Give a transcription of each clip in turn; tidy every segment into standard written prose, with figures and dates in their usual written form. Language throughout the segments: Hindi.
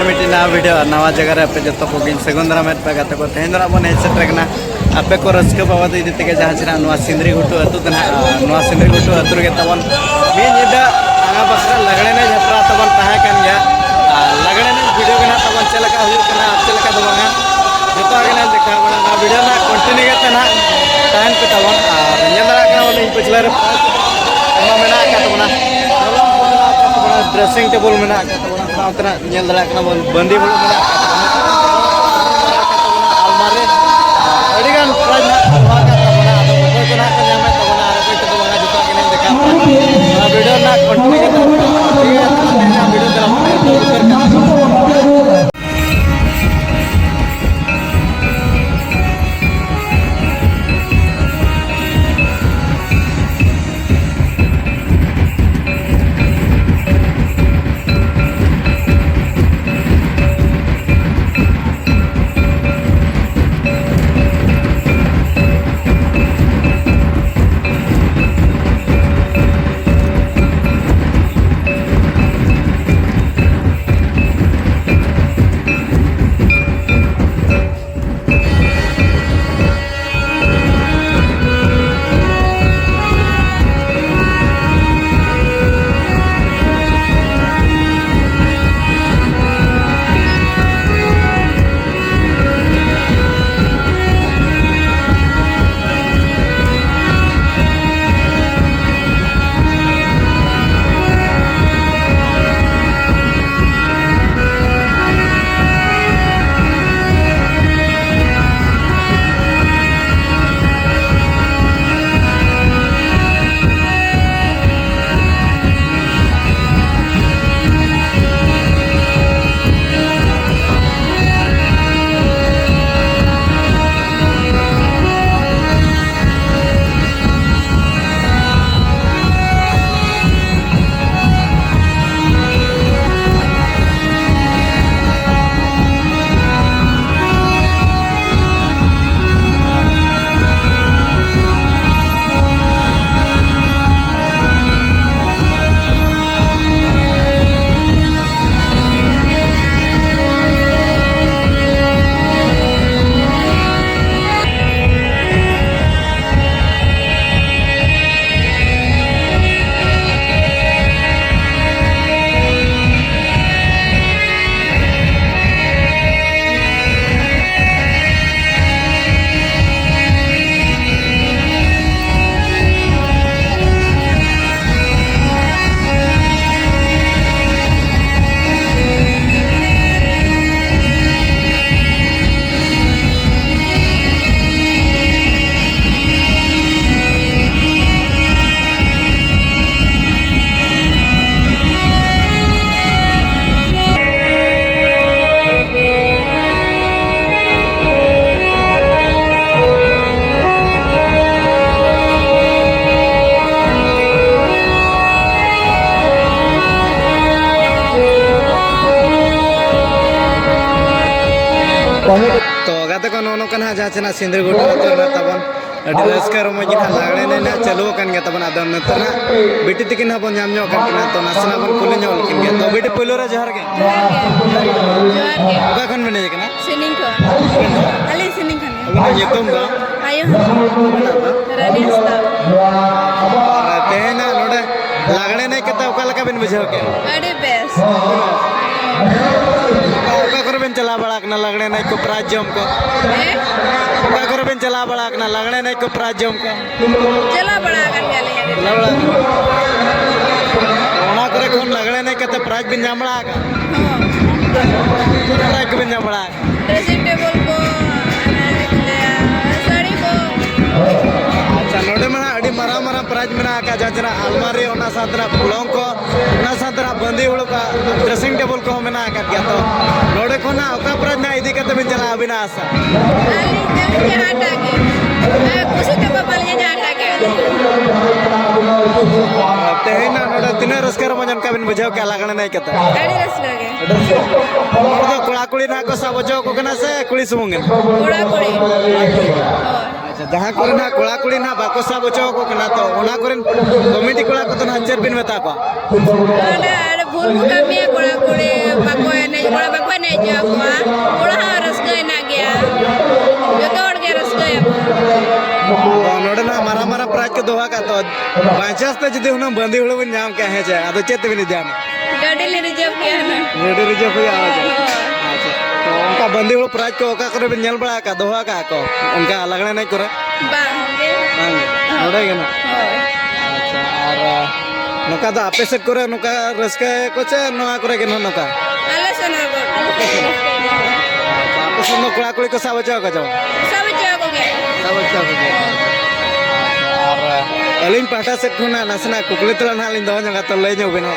मिट्टी नवा वीडियो नवा जगह पे जो को सगुन दाराम पे गाते को तेहन बन हेज सेटरना आपे को रस्क बाबद इदी तेगे जहाँ चेना सिंदरी घुटू अतु सिंदरी घुटू अतु रे तबन मी निदा आगा बसरा लगड़े ने झपरा तबन ताहे कन गया लगड़े ने वीडियो के ना तबन चलका हुई कना चलका दबांगा जतो आगे ना देखा बड़ा ना वीडियो ना कंटिन्यू करते ना टाइम पे तबन रंजनरा का वाली पिछले रे एमा मेना का तबना ड्रेसिंग टेबल मेना का तबना साउतना नेल दरा का बंदी बोल मेना अलमारी अडिगान प्राइस ना का तबना अदो कोई को ना का नाम तबना आरे पे तबना जतो आगे ना देखा वीडियो ना कंटिन्यू करते ठीक है वीडियो चला तो गाते को नोनो कना जहाँ चेना सिंदरी घुटू तो ना तबन अडी रस्का रोमज ना लागड़े ने ना चलो कन गया तबन आदम नतना बेटी तकिन हा बन जामño कन किना तो नासना बन कुली ñol किन गया तो बेटी पहिलो रे जहर के ओका खन मने कना सिनिंग को अली सिनिंग खन ओना येतुम दा आयो रानी हस्ता तेना नोडे लागड़े ने केता ओका लका बिन बुझाव के अरे बेस्ट ओका करबेन चला बड़ा कना लगड़े नहीं को प्राइज जम को ओका करबेन चला बड़ा कना लगड़े नहीं को प्राइज जम को चला बड़ा कर गले चला बड़ा ओना करे कोन लगड़े नहीं केते प्राइज बिन जाम बड़ा का प्राइज बिन जाम बड़ा ड्रेसिंग टेबल को साड़ी को अच्छा नोडे मना अडी मरा मरा प्राइज मेना का जाजना अलमारी ओना सातरा पुलंग को ओना सातरा बंदी उड़ का ड्रेसिंग टेबल को मेना का गया तो नोडे को ना ओका प्राइज ना इदी कते बिन चला अबिना आसा अली जल्दी हटा के खुशी के बाबा ले जाटा के तेना नोडे तिने रस्कर मजन का बिन बुझाव के लागणे नहीं केता गाड़ी रस लगे तो कोड़ा कुड़ी ना को सब जो को कना से कुड़ी सुमंगे कोड़ा कोड़ी अच्छा जहाँ करे ना कोड़ा कुड़ी ना बाको सब जो को कना तो ओना करे कमिटी कोड़ा को तो ना चेर बिन मेता को अरे ᱩᱱᱠᱩ ᱠᱟᱹᱢᱤᱭᱟ ᱠᱚᱲᱟ ᱠᱩᱲᱤ ᱵᱟᱠᱚ ᱮᱱᱮᱡ ᱠᱚᱲᱟ ᱵᱟᱠᱚ ᱮᱱᱮᱡ ᱦᱚᱪᱚ ᱟᱠᱚᱣᱟ ᱠᱚᱲᱟ ᱦᱚᱸ ᱨᱟᱹᱥᱠᱟᱹ ᱦᱮᱱᱟᱜ ᱜᱮᱭᱟ ᱡᱚᱛᱚ ᱦᱚᱲ ᱜᱮ ᱨᱟᱹᱥᱠᱟᱹᱭᱟᱵᱚ नोडे ना मारा मारा प्राइज को दोहा का तो बाईचांस ते जुदी हुना बंदी हुलो बन नाम क्या है जे अदो चेत बिन जान गाड़ी ले रिजर्व किया है ना रेडी रिजर्व हुई आवाज अच्छा तो उनका बंदी हुलो प्राइज को ओका करे बिन नेल बड़ा का दोहा का को उनका लगने नहीं करे बांगे नोडे के ना होय अच्छा और नोका तो आपे से करे नोका रस्के कोचे नोआ करे के नोका आले सोना को आपे से नो कोड़ा कोड़ी को सावचा का जाओ सब जगह गए सावचा का और अलिन पाटा से खुना नसना कुकली तला ना लिन दो जंगा तो ले नो बेना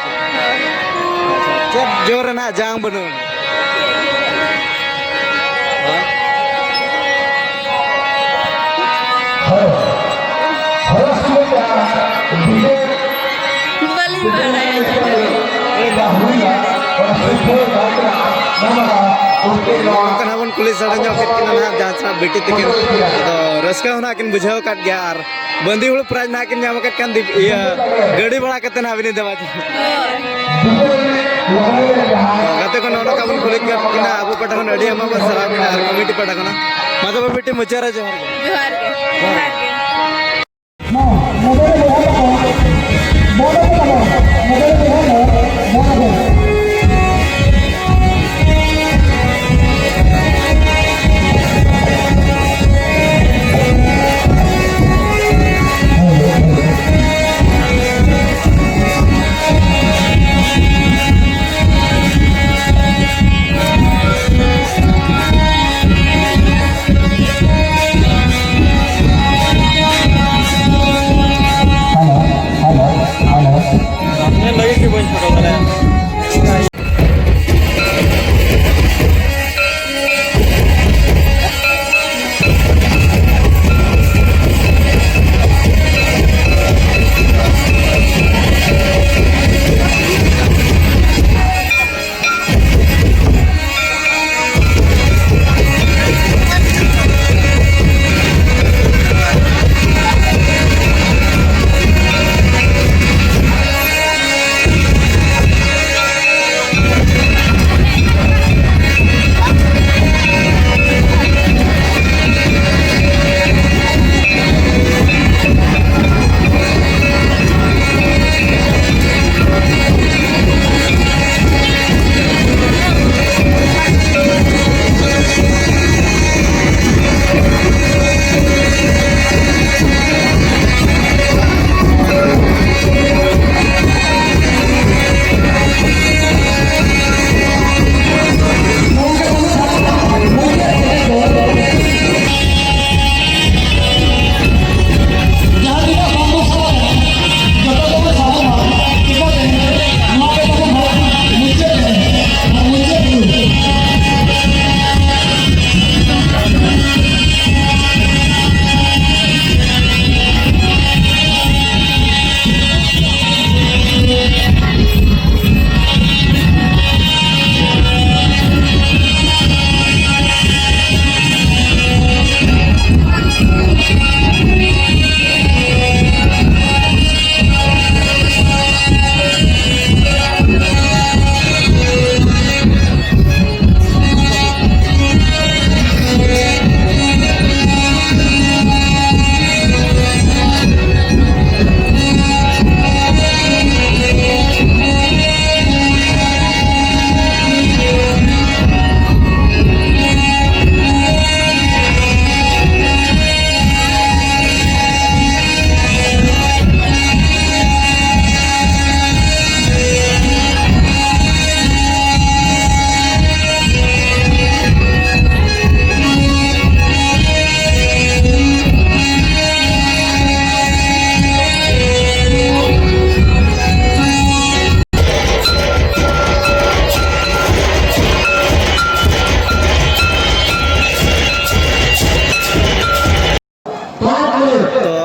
चेक जोर ना जांग बनो बलि बड़ा है kan habon kulis ada nyok kita na jangan begitu tikin atau raska hona akin bujau kat giar bandi hulu praj na akin nyamakat kan di iya gadi bala kata na bini dewa kata ko nono kabun kulik kina abu patakan adi ama bas sarap kina har komiti patakana mata babiti mucara johar जोहार के जोहार के lagi sih boy foto kalian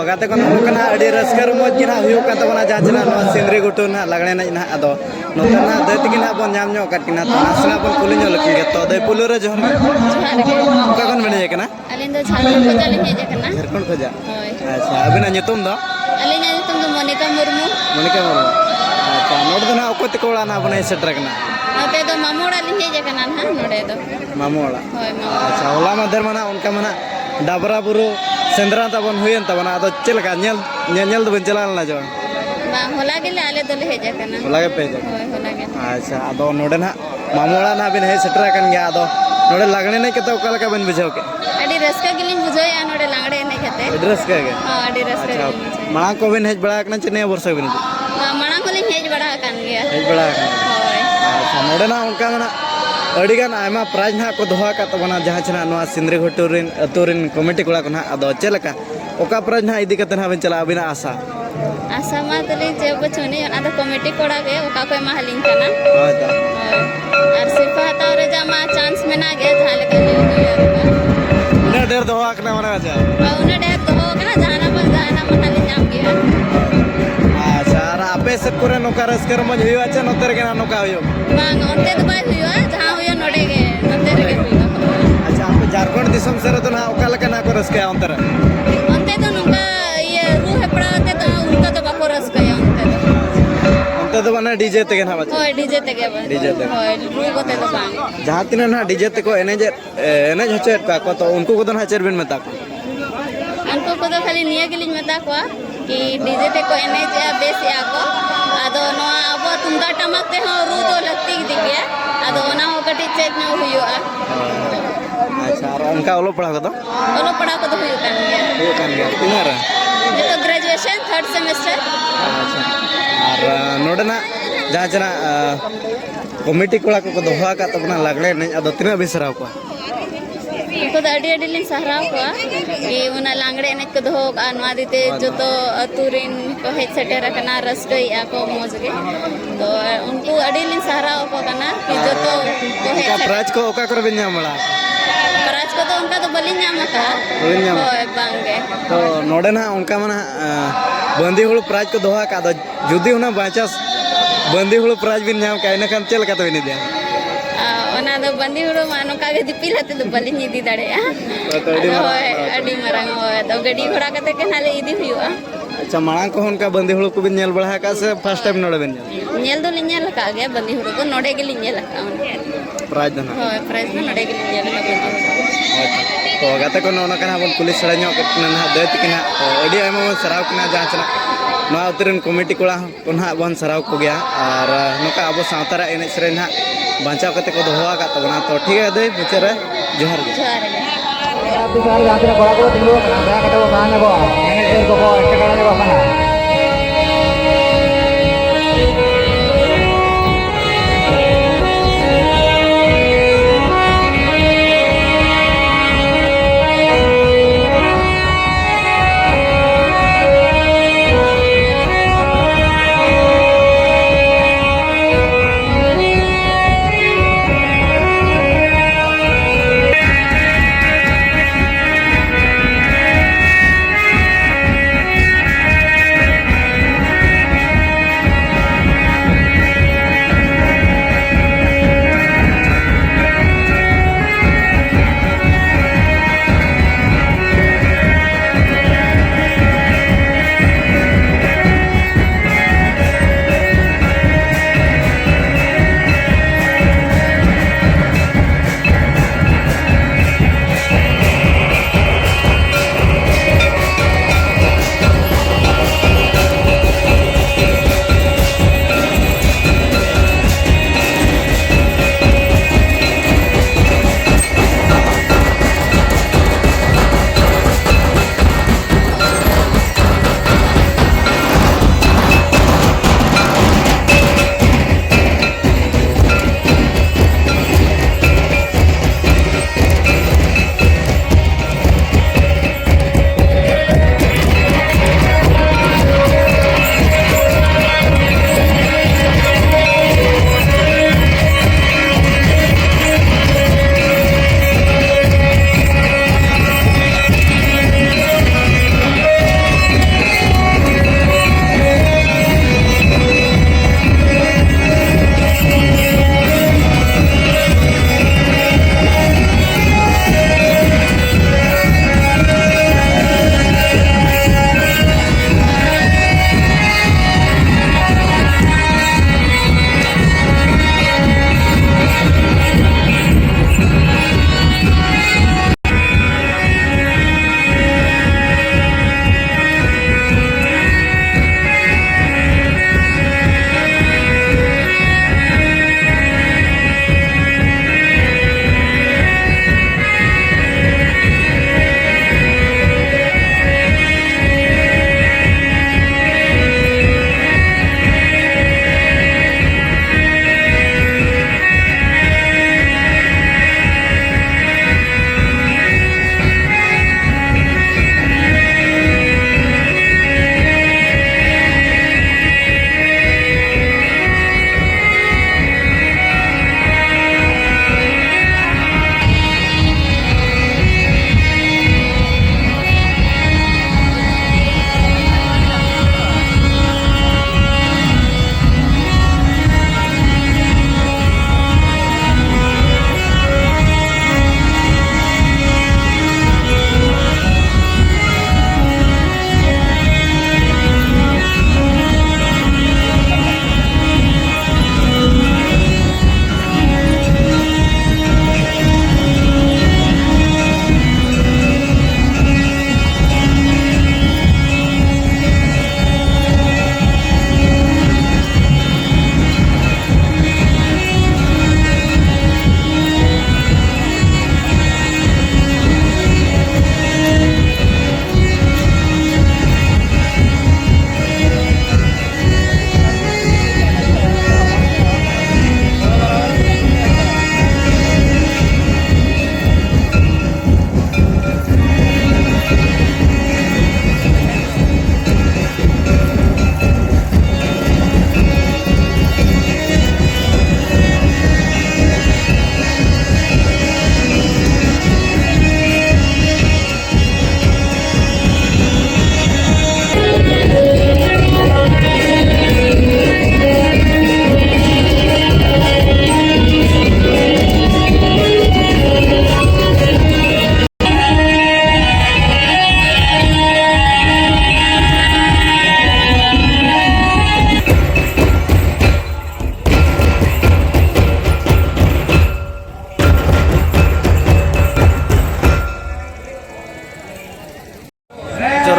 गाते को नोकना अड़ी रस्कर मौज गिना हुयो का तबना जाजना नो सिंदरी गुटु ना लगणे ना ना अदो नोतना दैति गिना बन जाम ᱧᱚ kat किना तो नासना बन कुली ᱧᱚ लकिन के तो दे पुलु रे जोहर का कोन बने कना अलिन दो झारखंड को चले हेजे कना झारखंड खजा होय अच्छा अबिना nyutum दो अलिन nyutum दो मोनिका मुर्मू अच्छा अच्छा नोट दो ना ओको तक ओड़ा ना बने सेटर कना नोते दो मामोड़ा लिंजे जकना ना नोडे दो मामू ओड़ा होय मामो अच्छा होला मदर मना उनका मना डाबरा बुरु सेंद्रा तबन हुयन तबना अदो चलका नेल नेल दो बन चला ना जो बा होला गेले आले दोले हे जकना होला के पे होय होला गेले अच्छा अदो नोडे ना मामू ओड़ा ना बिन हे सेटर कन गया अदो नोडे लागणे नहीं के तो ओका लका बन बुझाओ के अडी रस्का गिलिन बुझोया नोडे लांगड़े ने खेते एड्रेस का के हां अडी रस्का अच्छा गिलिन मां को बिन हेज बड़ा कना चने वर्ष बिन मणा कोलिन हेज बड़ा कान गया हेज बड़ा कना होय अच्छा नोडे ना उनका मना अड़ीगान आयमा प्राइज ना को दोहा का तबना जहां चना नवा सिंद्री घटुरिन अतुरिन कमिटी कोला कोना अदो चलका ओका प्राइज ना इदी कते ना बिन चला बिना आशा आशा मा तले जे बचोनी अदा कमिटी कोड़ा गे ओका कोय मा हलिन कना अच्छा और सिर्फ हताव रे जमा चांस में ना गया जहां लगे उन्हें डेर दोहा कना मना जा उन्हें डेर तो होगा जाना बस जाना मन हलिन जाम गया अच्छा और आपे से करे नोका रस्कर मज हुआ छ नोतर के ना नोका हुयो बांग ओते तो बाय हुआ जहां हुआ नोडे गे नोते रे हुआ अच्छा आप झारखंड दिसम से तो ना ओका लका ना को रस्के अंतर ओते तो नुका ये रू है पड़ा ओते तो उनका तो बाको रस गया ओते तो बना डीजे ते ना बच्चा होय डीजे ते के डीजे ते होय रू कोते तो बांग जहां तीन ना डीजे ते को एने हचे का तो उनको को तो ना चेरबिन में ताको उनको को तो खाली निया गिलिन मता को कि डीजे ते को एने जे बेस या को आदो नोआ अब तुमदा टमक ते हो रू तो लगती दिगे आदो ना हो कटी चेक न हुआ अच्छा और उनका ओलो पढ़ा को तो ओलो पड़ा को तो हुई कान गया तिनारा ये तो ग्रेजुएशन 3rd सेमेस्टर अच्छा और नोडे ना जहां चना कमिटी कोला को दोहा का तबना लागले नहीं अदो तिना बिसराव को उनको तो अड़ी अड़ी लिन सहराव को कि उना लांगड़े एने को दो अनवा दीते जो तो अतुरिन को हेड सेटर कना रस्कई आ को मोज गे तो उनको अड़ी लिन सहराव को कना कि जो तो को का हेड प्राइज को ओका कर बिन्या मला प्राइज को तो उनका तो बलि न्यामा का बलि न्यामा। होय बांगे तो नोडे ना उनका मना बंदी हुಳು प्राइज को दोहा का दो जुदी उना बाचास बंदी हुಳು प्राइज बिन नाम का इना खान चल का तो बिन दे ओना दो बंदी हुड़ो मानो कागे दिपिल हते तो बलि निदी दड़े होय अड़ी मरंग होय तो गडी घोड़ा कते के नाले इदी हुआ अच्छा मांग को उनका बंदी हुಳು को बिन नेल बढ़ा का से फर्स्ट टाइम नोडे बिन नेल दो लिन्या लका गे बंदी हुड़ो को नोडे के लिन्या लका प्राइज दना होय प्राइज में नोडे के लिन्या लका बंदी तो गाते को नोना कना बन पुलिस सड़ा ᱧᱚᱜ कतना ना देत किना अडी आयमा बन सराव किना जहां चना नवा उतरन कमिटी कोला को ना बन सराव को गया और नोका अब सावतारा एने सरे ना बांचाव कते को दोहा का तबना तो ठीक है दे बिचारे जोहार गे जोहार गे आप सारे जहाँ पे बड़ा को तिंगो ना कते को कहां nebo मैनेजर को este करा nebo kana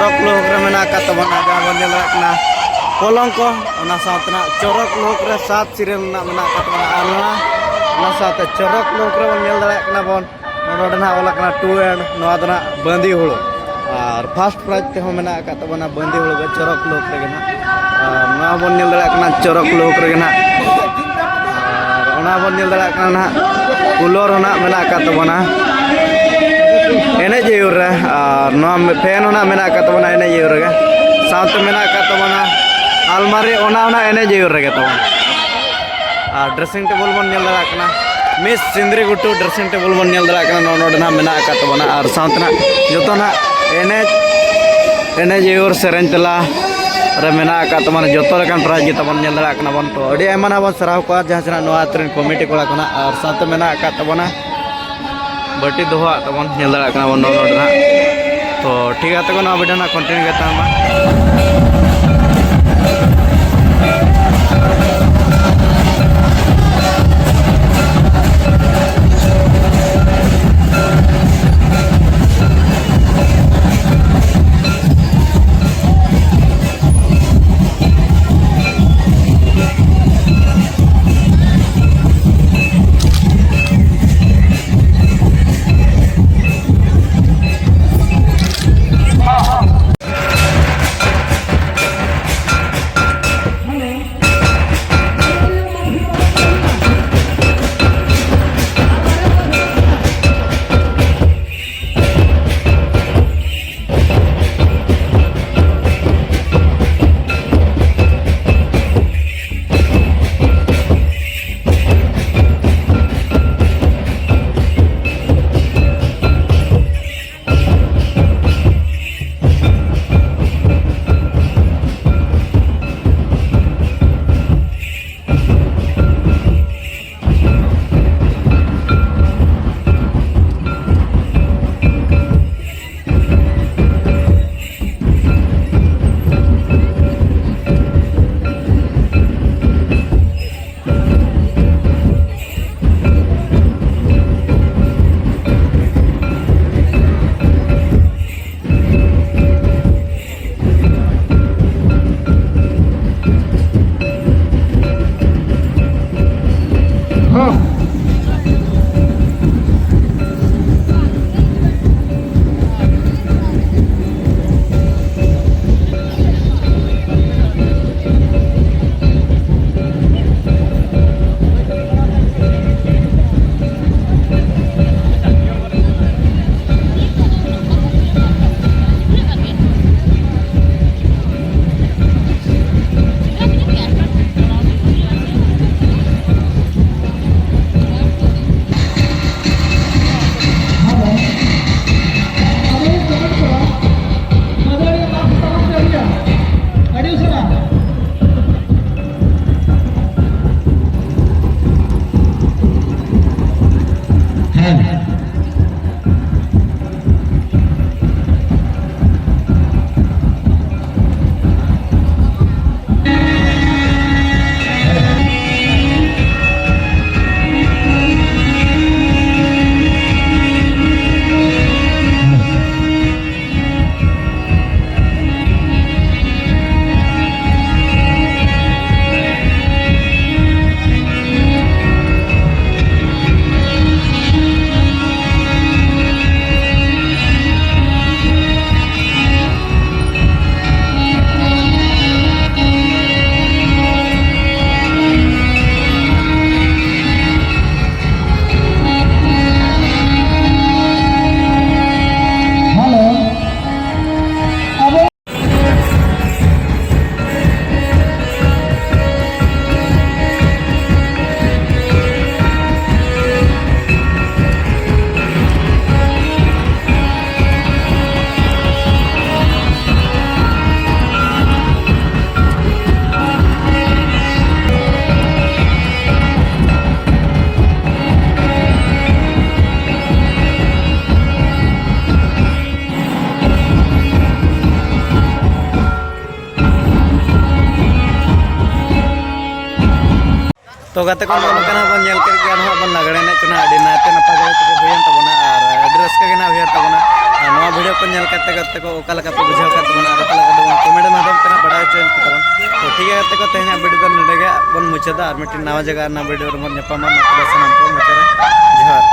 चरक लोक रे मेना का तबना जहां बन नेल दाड़ा कना पलंग को ओना साथना चरक लोक रे सात सिरन ना मेना का तबना आना ओना साथ चरक लोक रे बन नेल दाड़ा कना बन नोडे ना ओला कना 2 एंड नोआ दना बंदी हुलो और फर्स्ट प्राइज ते हो मेना का तबना बंदी हुलो गे चरक लोक रे ना नोआ बन नेल दाड़ा कना चरक लोक रे ना ओना बन नेल दाड़ा कना ना कूलर होना मेना का तबना एने जेउर रे नोआ फैन होना मेना का तबना एने जेउर गे साथ मेना का तबना अलमारी ओना एने जेउर रे तबना ड्रेसिंग टेबल बन नेल दाड़ा कना मिस सिंदरी गुटू ड्रेसिंग टेबल बन नेल दाड़ा कना नोडे ना मेना का तबना और साथ ना जतो ना एने जेउर सेरेन तला रे मेना का तबना जतो लेकान प्राइज गे तबन नेल दाड़ा कना बन तो अडी आयमा बन सराव को जहां सना नोआ ट्रेन कमिटी कोला कना और साथ मेना का तबना बटी दोहा तबन नेल दाड़ा कना बन नोडे ना तो ठीक है तो ना वीडियो ना कंटिन्यू करता हूं तो गाते को बन नेल कर बन लगड़े ने चना अडी नाते नपा गले तो हुयन तबना रस्का के ना हुआ तबना नवा वीडियो को नेल करते करते को ओका लगा पे बुझाव करते बना ओका लगा दो कमेंट माध्यम ते बड़ा चेंज तबन तो ठीक है करते को तेना वीडियो नडेगे बन मुचादा और मिट्टी नवा जगह ना वीडियो मन नेपामा मतलब सनम को मुचारे जोहार